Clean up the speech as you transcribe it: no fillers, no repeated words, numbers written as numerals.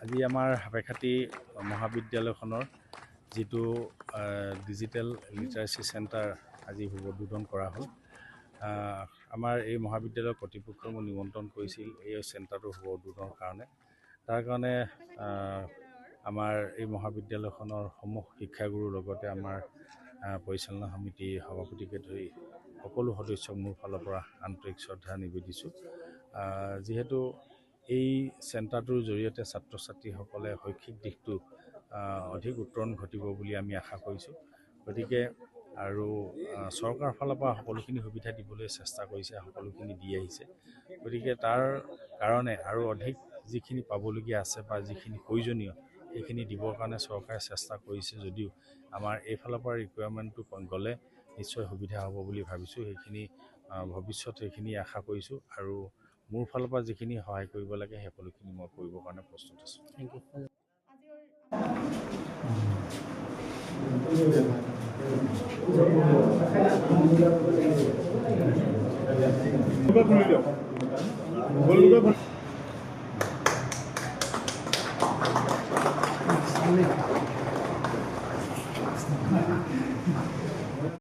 আজি আমাৰ হাপেখাতি মহাবিদ্যালয়খনৰ যিটো ডিজিটেল লিটাৰেচি চেণ্টাৰ আজি উদ্বোধন কৰা হ'ল। আমাৰ এই মহাবিদ্যালয়ৰ কৰ্তৃপক্ষই মোক নিমন্ত্ৰণ কৰিছিল এই চেণ্টাৰটো উদ্বোধনৰ কাৰণে। তাৰ কাৰণে আমাৰ এই মহাবিদ্যালয়খনৰ সমূহ শিক্ষাগুৰুৰ লগতে আমাৰ পৰিচালনা সমিতিৰ সভাপতিকে ধৰি সকলো সদস্যক মোৰ ফালৰ পৰা আন্তৰিক শ্ৰদ্ধা নিবেদিছোঁ। যিহেতু এই চেণ্টাৰটোৰ জৰিয়তে ছাত্ৰ ছাত্ৰীসকলে শৈক্ষিক দিশটো অধিক উত্তৰণ ঘটিব বুলি আমি আশা কৰিছোঁ। গতিকে আৰু চৰকাৰৰ ফালৰ পৰা সকলোখিনি সুবিধা দিবলৈ চেষ্টা কৰিছে, সকলোখিনি দি আহিছে। গতিকে তাৰ কাৰণে আৰু অধিক যিখিনি পাবলগীয়া আছে বা যিখিনি প্ৰয়োজনীয় সেইখিনি দিবৰ কাৰণে চৰকাৰে চেষ্টা কৰিছে যদিও আমাৰ এইফালৰ পৰা ৰিকুৱাৰমেণ্টটো গ'লে নিশ্চয় সুবিধা হ'ব বুলি ভাবিছোঁ। সেইখিনি ভৱিষ্যত সেইখিনি আশা কৰিছোঁ আৰু মোৰ ফালৰ পৰা যিখিনি সহায় কৰিব লাগে সেই সকলোখিনি মই কৰিবৰ কাৰণে প্ৰস্তুত আছোঁ। Thank you.